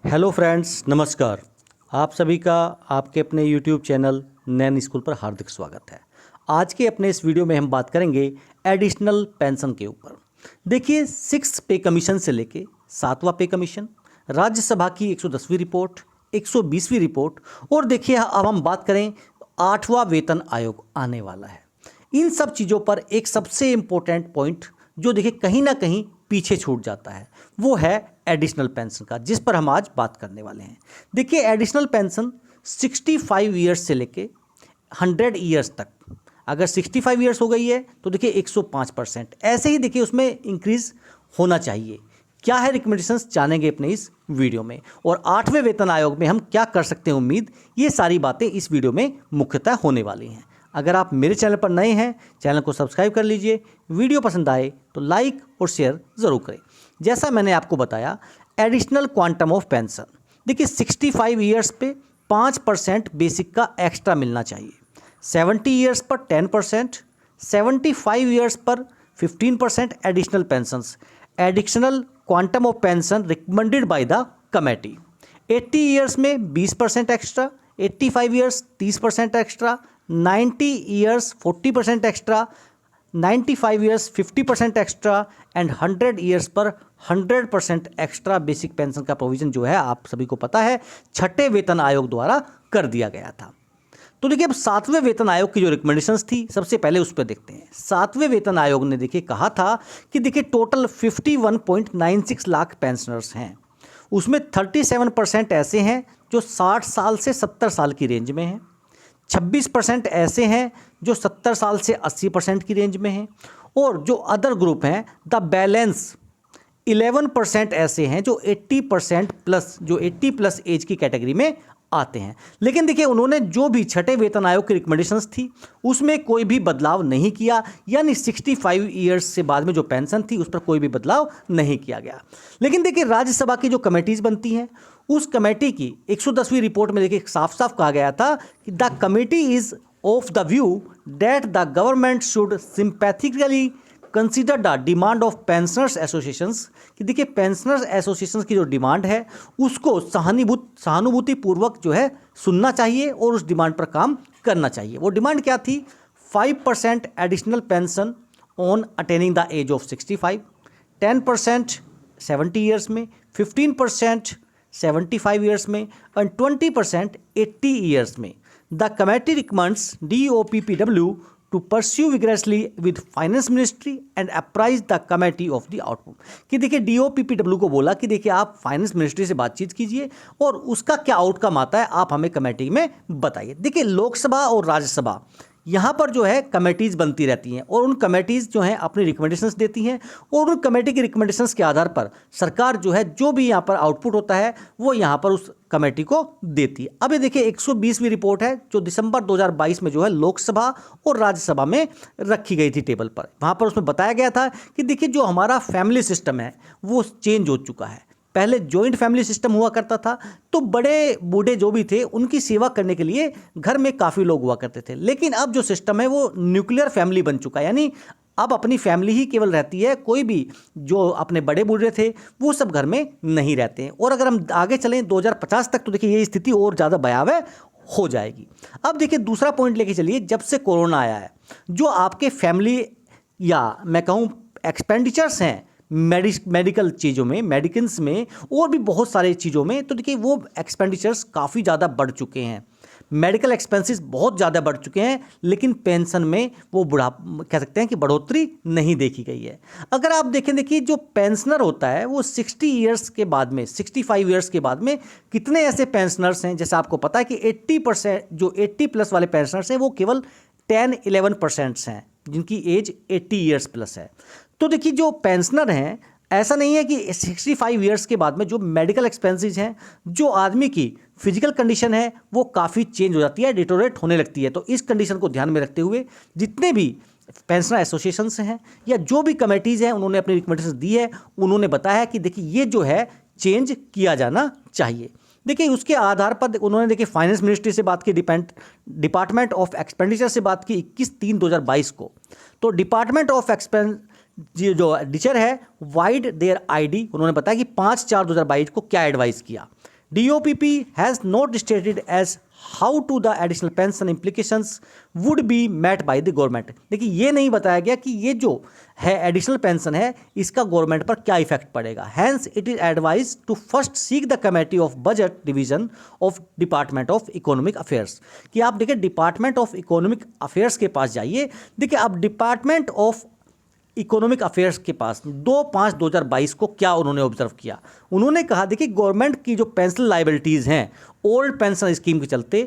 Hello friends, नमस्कार। आप सभी का आपके अपने यूट्यूब चैनल नैन स्कूल पर हार्दिक स्वागत है। आज के अपने इस वीडियो में हम बात करेंगे एडिशनल पेंशन के ऊपर। देखिए, 6 पे कमीशन से लेके 7वां पे कमीशन, राज्यसभा की 110वीं रिपोर्ट, 120वीं रिपोर्ट और देखिए अब हम बात करें 8वां वेतन आयोग आने वाला है। इन सब चीज़ों पर एक सबसे इम्पोर्टेंट पॉइंट जो देखिए कहीं ना कहीं पीछे छूट जाता है वो है एडिशनल पेंशन का, जिस पर हम आज बात करने वाले हैं। देखिए, एडिशनल पेंशन 65 ईयर्स से लेके 100 ईयर्स तक, अगर 65 ईयर्स हो गई है तो देखिए 105%, ऐसे ही देखिए उसमें इंक्रीज होना चाहिए। क्या है रिकमेंडेशंस जानेंगे अपने इस वीडियो में, और 8वें वेतन आयोग में हम क्या कर सकते हैं उम्मीद, ये सारी बातें इस वीडियो में मुख्यतः होने वाली हैं। अगर आप मेरे चैनल पर नए हैं, चैनल को सब्सक्राइब कर लीजिए। वीडियो पसंद आए तो लाइक और शेयर ज़रूर करें। जैसा मैंने आपको बताया, एडिशनल क्वांटम ऑफ पेंशन, देखिए 65 ईयर्स पे 5% बेसिक का एक्स्ट्रा मिलना चाहिए, 70 ईयर्स पर 10%, 75 ईयर्स पर 15% additional pensions. Additional quantum of pension recommended by the committee. 80 years में 20% extra, 85 years 30% extra, 90 years 40% extra, 95 years 50% extra and 100 years पर 100% एक्स्ट्रा बेसिक पेंशन का प्रोविजन जो है आप सभी को पता है छठे वेतन आयोग द्वारा कर दिया गया था। तो देखिए, अब 7वें वेतन आयोग की जो रिकमेंडेशंस थी सबसे पहले उस पर देखते हैं। 7वें वेतन आयोग ने देखिए कहा था कि देखिए टोटल 51.96 लाख पेंशनर्स हैं, उसमें 37% ऐसे हैं जो 60 साल से 70 साल की रेंज में हैं, 26% ऐसे हैं जो 70 साल से 80% की रेंज में हैं, और जो अदर ग्रुप हैं द बैलेंस 11% ऐसे हैं जो 80% प्लस, जो 80 प्लस एज की कैटेगरी में आते हैं। लेकिन देखिए, उन्होंने जो भी छठे वेतन आयोग की रिकमेंडेशंस थी उसमें कोई भी बदलाव नहीं किया, यानी 65 ईयर्स से बाद में जो पेंशन थी उस पर कोई भी बदलाव नहीं किया गया। लेकिन देखिए, राज्यसभा की जो कमेटीज बनती हैं उस कमेटी की 110वीं रिपोर्ट में देखिए साफ साफ कहा गया था कि the committee is of the view that the government should sympathetically consider the demand of pensioners associations, कि देखिए पेंशनर्स एसोसिएशंस की जो डिमांड है उसको सहानुभूतिपूर्वक जो है सुनना चाहिए और उस डिमांड पर काम करना चाहिए। वो डिमांड क्या थी? 5% additional pension on attaining the age of 65, 10% 70 years में, 15% 75 ईयर्स में एंड 20% 80 ईयर्स में। The committee recommends DOPPW to pursue vigorously with finance ministry and apprise the committee of the output, कि देखिए DOPPW को बोला कि देखिए आप फाइनेंस मिनिस्ट्री से बातचीत कीजिए और उसका क्या आउटकम आता है आप हमें कमेटी में बताइए। देखिए, लोकसभा और राज्यसभा यहाँ पर जो है कमेटीज़ बनती रहती हैं और उन कमेटीज़ जो हैं अपनी रिकमेंडेशंस देती हैं और उन कमेटी की रिकमेंडेशंस के आधार पर सरकार जो है जो भी यहाँ पर आउटपुट होता है वो यहाँ पर उस कमेटी को देती है। अब ये देखिए 120वीं रिपोर्ट है जो दिसंबर 2022 में जो है लोकसभा और राज्यसभा में रखी गई थी टेबल पर। वहाँ पर उसमें बताया गया था कि देखिए जो हमारा फैमिली सिस्टम है वो चेंज हो चुका है। पहले जॉइंट फैमिली सिस्टम हुआ करता था तो बड़े बूढ़े जो भी थे उनकी सेवा करने के लिए घर में काफ़ी लोग हुआ करते थे, लेकिन अब जो सिस्टम है वो न्यूक्लियर फैमिली बन चुका है, यानी अब अपनी फैमिली ही केवल रहती है, कोई भी जो अपने बड़े बूढ़े थे वो सब घर में नहीं रहते हैं। और अगर हम आगे चलें 2050 तक तो देखिए ये स्थिति और ज़्यादा भयावह हो जाएगी। अब देखिए दूसरा पॉइंट लेके चलिए, जब से कोरोना आया है जो आपके फैमिली या मैं कहूँ एक्सपेंडिचर्स हैं मेडिकल चीज़ों में, मेडिसिन्स में और भी बहुत सारे चीज़ों में, तो देखिए वो एक्सपेंडिचर्स काफ़ी ज़्यादा बढ़ चुके हैं। मेडिकल एक्सपेंसेस बहुत ज़्यादा बढ़ चुके हैं, लेकिन पेंशन में वो कह सकते हैं कि बढ़ोतरी नहीं देखी गई है। अगर आप देखें, देखिए जो पेंशनर होता है वो 60 ईयर्स के बाद में, 65 ईयर्स के बाद में कितने ऐसे पेंशनर्स हैं, जैसे आपको पता है कि 80% जो 80 प्लस वाले पेंशनर्स हैं वो केवल 10-11% हैं जिनकी एज 80 ईयर्स प्लस है। तो देखिए जो पेंशनर हैं, ऐसा नहीं है कि 65 ईयर्स के बाद में जो मेडिकल एक्सपेंसेस हैं, जो आदमी की फिजिकल कंडीशन है वो काफ़ी चेंज हो जाती है, डिटोरेट होने लगती है। तो इस कंडीशन को ध्यान में रखते हुए जितने भी पेंशनर एसोसिएशंस हैं या जो भी कमेटीज़ हैं उन्होंने अपनी रिकमेंडेशन दी है, उन्होंने बताया कि देखिए ये जो है चेंज किया जाना चाहिए। देखिए उसके आधार पर उन्होंने देखिए फाइनेंस मिनिस्ट्री से बात की, डिपार्टमेंट ऑफ एक्सपेंडिचर से बात की 21/3/2022 को। तो डिपार्टमेंट ऑफ जो टीचर है वाइड देयर आईडी, उन्होंने बताया कि 5/4/2022 को क्या एडवाइस किया। DOPP has not stated as how to the additional pension implications would be met by the government। देखिए ये नहीं बताया गया कि ये जो है एडिशनल पेंशन है इसका गवर्नमेंट पर क्या इफेक्ट पड़ेगा। Hence it is advise to first seek the committee of budget division of department of economic affairs, कि आप देखिए डिपार्टमेंट ऑफ इकोनॉमिक अफेयर्स के पास जाइए। देखिए अब डिपार्टमेंट ऑफ इकोनॉमिक अफेयर्स के पास 2/5/2022 को क्या उन्होंने ऑब्जर्व किया, उन्होंने कहा देखिए गवर्नमेंट की जो पेंशन लाइबिलिटीज़ हैं ओल्ड पेंशन स्कीम के चलते,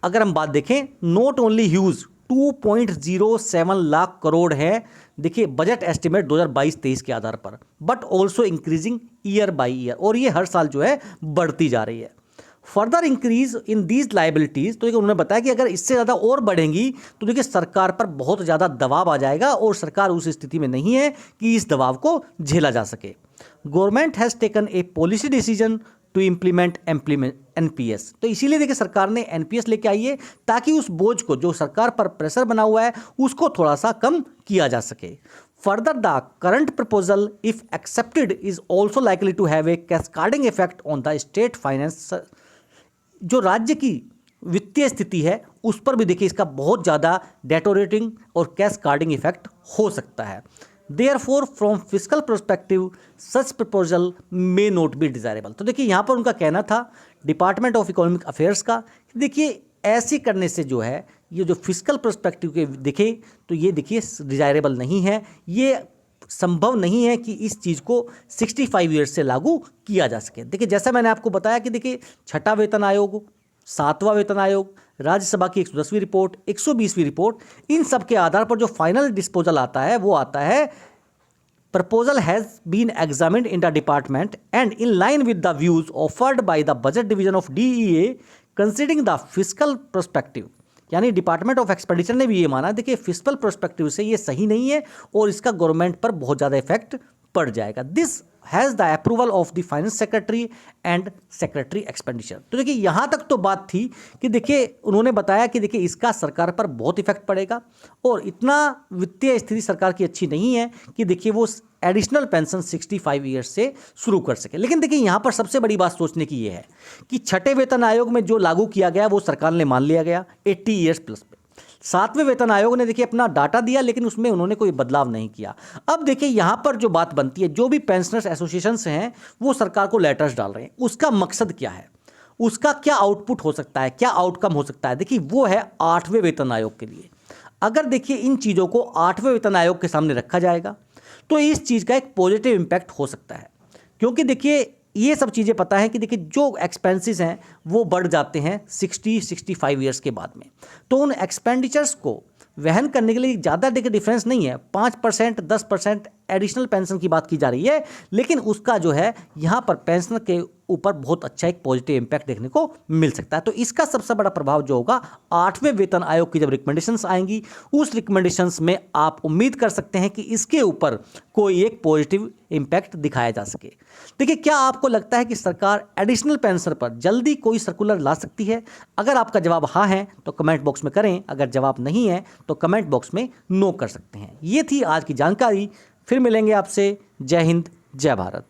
अगर हम बात देखें not only huge 2.07 lakh crore है देखिए बजट एस्टिमेट 2022-23 के आधार पर, but also increasing year by year, और ये हर साल जो है बढ़ती जा रही है। Further increase in these liabilities, तो देखिए उन्होंने बताया कि अगर इससे ज़्यादा और बढ़ेंगी तो देखिए सरकार पर बहुत ज़्यादा दबाव आ जाएगा और सरकार उस स्थिति में नहीं है कि इस दबाव को झेला जा सके। Government has taken a policy decision to implement NPS, तो इसीलिए देखिए सरकार ने NPS लेके आई है ताकि उस बोझ को जो सरकार पर प्रेशर बना हुआ है उसको थोड़ा सा कम किया जा सके। Further the current proposal if accepted is also likely to have a cascading effect on the state finance, जो राज्य की वित्तीय स्थिति है उस पर भी देखिए इसका बहुत ज़्यादा डेटोरेटिंग और कैस्काडिंग इफेक्ट हो सकता है। Therefore from fiscal perspective such proposal may not be desirable, तो देखिए यहाँ पर उनका कहना था डिपार्टमेंट ऑफ इकोनॉमिक अफेयर्स का, देखिए ऐसे करने से जो है ये जो फिस्कल पर्सपेक्टिव के देखें तो ये देखिए डिज़ायरेबल नहीं है, ये संभव नहीं है कि इस चीज़ को 65 ईयर्स से लागू किया जा सके। देखिए जैसा मैंने आपको बताया कि देखिए 6वां वेतन आयोग, 7वां वेतन आयोग, राज्यसभा की 110वीं रिपोर्ट, 120वीं रिपोर्ट, इन सब के आधार पर जो फाइनल डिस्पोजल आता है वो आता है proposal has been examined in the department and in line with the views offered by the budget division of DEA considering the fiscal perspective, यानी डिपार्टमेंट ऑफ एक्सपेंडिचर ने भी ये माना देखिए फिस्कल पर्सपेक्टिव से ये सही नहीं है और इसका गवर्नमेंट पर बहुत ज़्यादा इफेक्ट पड़ जाएगा। This has the approval of the finance secretary and secretary expenditure, तो देखिए यहाँ तक तो बात थी कि देखिए उन्होंने बताया कि देखिए इसका सरकार पर बहुत इफेक्ट पड़ेगा और इतना वित्तीय स्थिति सरकार की अच्छी नहीं है कि देखिए वो एडिशनल पेंशन 65 ईयर्स से शुरू कर सके। लेकिन देखिए यहाँ पर सबसे बड़ी बात सोचने की ये है कि 6ठे वेतन आयोग में जो लागू किया गया वो सरकार ने मान लिया गया 80 ईयर्स प्लस पे। 7वें वेतन आयोग ने देखिए अपना डाटा दिया लेकिन उसमें उन्होंने कोई बदलाव नहीं किया। अब देखिए यहाँ पर जो बात बनती है, जो भी पेंशनर्स एसोसिएशंस हैं वो सरकार को लेटर्स डाल रहे हैं, उसका मकसद क्या है, उसका क्या आउटपुट हो सकता है, क्या आउटकम हो सकता है, देखिए वो है 8वें वेतन आयोग के लिए। अगर देखिए इन चीज़ों को 8वें वेतन आयोग के सामने रखा जाएगा तो इस चीज़ का एक पॉजिटिव इम्पैक्ट हो सकता है, क्योंकि देखिए ये सब चीज़ें पता है कि देखिए जो एक्सपेंसेस हैं वो बढ़ जाते हैं 60-65 ईयर्स के बाद में, तो उन एक्सपेंडिचर्स को वहन करने के लिए ज़्यादा देखिए डिफरेंस नहीं है, 5% 10% एडिशनल पेंशन की बात की जा रही है, लेकिन उसका जो है यहाँ पर पेंशन के ऊपर बहुत अच्छा एक पॉजिटिव इम्पैक्ट देखने को मिल सकता है। तो इसका सबसे बड़ा प्रभाव जो होगा 8वें वेतन आयोग की जब रिकमेंडेशंस आएंगी उस रिकमेंडेशंस में आप उम्मीद कर सकते हैं कि इसके ऊपर कोई एक पॉजिटिव इम्पैक्ट दिखाया जा सके। देखिए क्या आपको लगता है कि सरकार एडिशनल पेंशन पर जल्दी कोई सर्कुलर ला सकती है? अगर आपका जवाब हाँ है तो कमेंट बॉक्स में करें, अगर जवाब नहीं है तो कमेंट बॉक्स में नो कर सकते हैं। ये थी आज की जानकारी, फिर मिलेंगे आपसे। जय हिंद, जय भारत।